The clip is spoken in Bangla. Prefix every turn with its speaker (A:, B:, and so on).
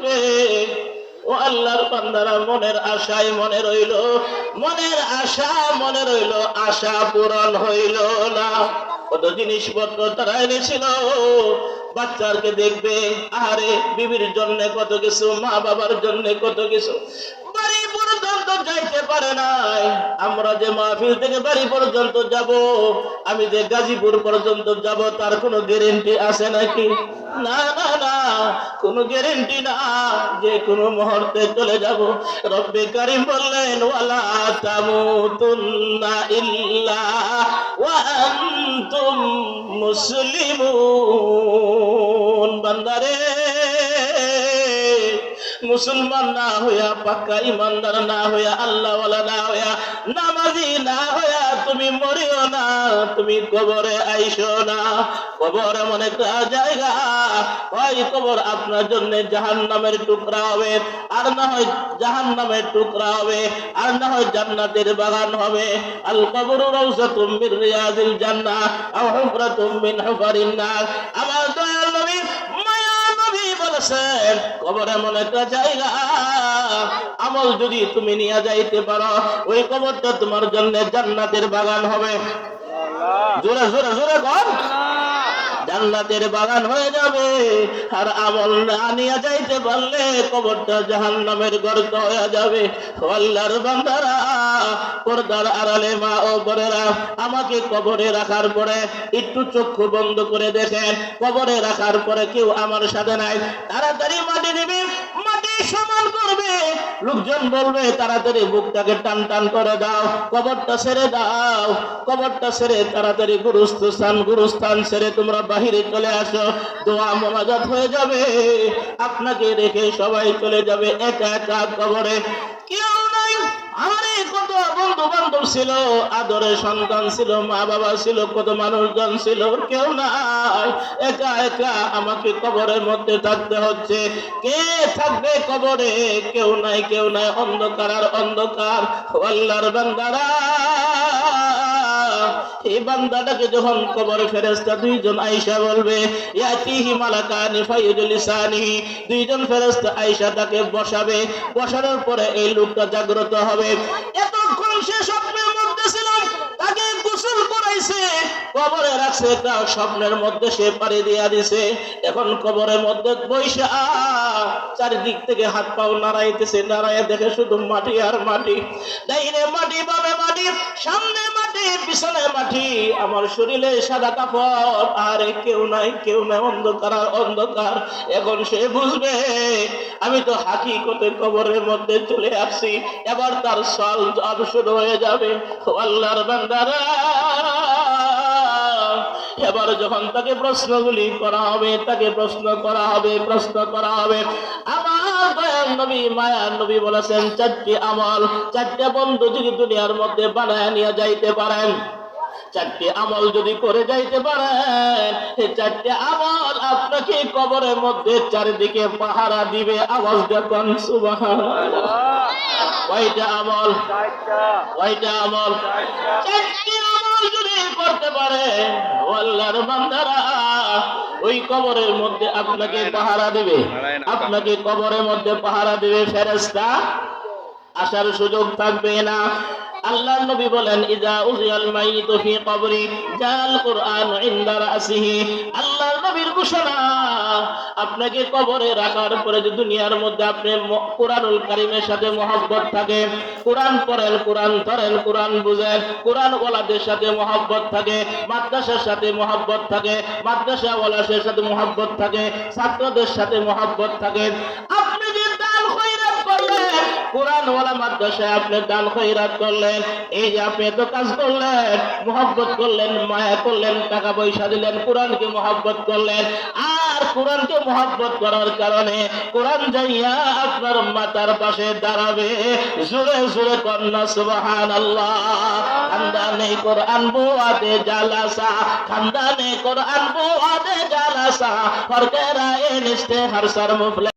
A: করবে। ও আল্লাহর বান্দারা, মনের আশায় মনে রইল, মনের আশা মনে রইল, আশা পূরণ হইল না। কত জিনিসপত্র তারা এনেছিল, বাচ্চাকে দেখবে, আরে বিবির জন্য কত কিছু, মা বাবার জন্য কত কিছু, বাড়ি পর্যন্ত যাইতে পারে নাই। আমরা যে মাহফিল থেকে বাড়ি পর্যন্ত যাব, আমি যে গাজীপুর পর্যন্ত যাব, তার কোনো গ্যারেন্টি আছে নাকি? না না না, কোনো গ্যারেন্টি না, যে কোনো মুহূর্তে চলে যাব। রব্বে কারীম বললেন, ওয়ালা তামুতুন্না ইল্লা ওয়া আনতুম মুসলিমুন। বান্দারে, মুসলমান না হইয়া, পাক্কা ইমানদার না হইয়া, আল্লাহওয়ালা না হইয়া, নামাজি না হইয়া তুমি মরিও না, তুমি কবরে আইসো না। কবর এমন একটা জায়গা, হয় কবর আপনার জন্য জাহান্নামের টুকরা হবে, আর না হয় জাহান্নামের টুকরা হবে, আর না হয় জান্নাতের বাগান হবে। আল কবরু রাউযাতুম মির রিয়াজিল জান্নাহ আও হুফরাতুম মিন হুফারিন নার। আমার দয়াল নবী বলেছেন, কবর এমন একটা জায়গা, আমল যদি তুমি নিয়ে যাইতে পারো, ওই কবরটা তোমার জন্য জান্নাতের বাগান হবে। জোরে জোরে জোরে কর, জান্নাতের বাগান হয়ে যাবে। আর আমল না নিয়ে যাইতে পারলে কবরটা জাহান্নামের গর্ত হয়ে যাবে। আল্লাহর বান্দারা, পর্দার আড়ালে মা ও বোনেরা, আমাকে কবরে রাখার পরে একটু চক্ষু বন্ধ করে দেখেন। কবরে রাখার পরে কেউ আমার সাথে নাই, তাড়াতাড়ি মাটি নেবে, মাটি সমান করবে। লোকজন বলবে, তাড়াতাড়ি বুকটাকে টান টান করে দাও, কবরটা ছেড়ে দাও, কবরটা ছেড়ে তাড়াতাড়ি গুরুস্থান ছেড়ে তোমরা বাহিরে চলে আসো। দোয়া মোনাজাত হয়ে যাবে, আপনাকে রেখে সবাই চলে যাবে একা একা কবরে। কেউ নাই। আমারে কত বন্ধু বান্ধব ছিল, আদরের সন্তান ছিল, মা বাবা ছিল, কত মানুষজন ছিল, কেউ নাই। একা একা আমাকে কবরের মধ্যে থাকতে হচ্ছে। কে থাকবে কবরে? কেউ নাই, কেউ নাই, অন্ধকার আর অন্ধকার। আল্লাহর বান্দারা, এই বান্দাটাকে যখন কবরে ফেরেশতা দুইজন আয়েশা বলবে, ইয়াতিহি মালাকানি ফায়ুজলিসানিহি, দুইজন ফেরেশতা আয়েশা তাকে বসাবে। বসানোর পরে এই লোকটা জাগ্রত হবে। এতক্ষণ সে স্বপ্নের মধ্যে ছিল, তাকে গোসল করাইছে, কবরে রাখছে, একটা স্বপ্নের মধ্যে সে পাড়ি দিয়া দিছে। এখন কবরের মধ্যে বৈশা চারিদিক থেকে হাত পাও নাড়াইতেছে, নাড়াইয়া দেখে শুধু মাটি আর মাটি, ডাইনে মাটি, বামে মাটি, সামনে মাটি, পিছনে মাটি, আমার শরীরে সাদা কাপড়, আর কেউ নাই, কেউ নাই, অন্ধকার আর অন্ধকার। এখন সে বুঝবে, আমি তো হাকিকতে কবরের মধ্যে চলে আসছি। এবার তার সওয়াল জবাব শুরু হয়ে যাবে। আল্লাহর বান্দারা, এবার যখন তাকে প্রশ্নগুলি করা হবে, তাকে প্রশ্ন করা হবে, আমার দয়াল নবী, মায়ার নবী বলেছেন, চারটি আমল, চারটা বন্ধু যদি দুনিয়ার মধ্যে বানায় নিয়ে যাইতে পারেন, চারটি আমল যদি করে যাইতে পারেন, এই চারটি আমল আপনাকে কবরের মধ্যে চারিদিকে পাহারা দিবে। আওয়াজ দেখুন, সুবহানাল্লাহ। কয়টা আমল? কয়টা আমল? চারটি আমল যদি করতে পারে, আল্লাহর বান্দারা, ওই কবরের মধ্যে আপনাকে পাহারা দিবে, আপনাকে কবরের মধ্যে পাহারা দিবে ফেরেশতা, আসার সুযোগ থাকবে না। আল্লাহর নবী বলেন, ইজা উযিয়াল মাইয়িতু ফি কবরি জাল কুরআন ইনদা রাসিহি। আল্লাহর নবীর ঘোষণা, আপনাকে কবরে রাখার পরে যে দুনিয়ার মধ্যে আপনি কোরআনুল কারীমের সাথে মহব্বত থাকে, কোরআন পড়েন, কোরআন ধরেন, কোরআন বুঝেন, কোরআন ওয়ালাদের সাথে মহব্বত থাকে, মাদ্রাসার সাথে মহব্বত থাকে, মাদ্রাসা ওয়ালাদের সাথে মহব্বত থাকে, ছাত্রদের সাথে মহব্বত থাকে। আপনি যে দান খয়রাত করলেন, কোরআন ওয়ালা মাদ্রাসায় আপনি দান খয়রাত করলেন, এই যে আপনি এত কাজ করলেন, মহব্বত করলেন, মায়া করলেন, টাকা পয়সা দিলেন, কোরআনকে মহব্বত করলেন, আর কোরআনকে মহব্বত করার কারণে কোরআন যাইয়া আপনার মাথার পাশে দাঁড়াবে। জোরে জোরে কন্যা সুবহানাল্লাহ। খানদানে কোরআন বুয়াতে জালাসা, খানদানে কোরআন বুয়াতে জালাসা, ফরকেরা এ নিস্তে হরসর মুফলে।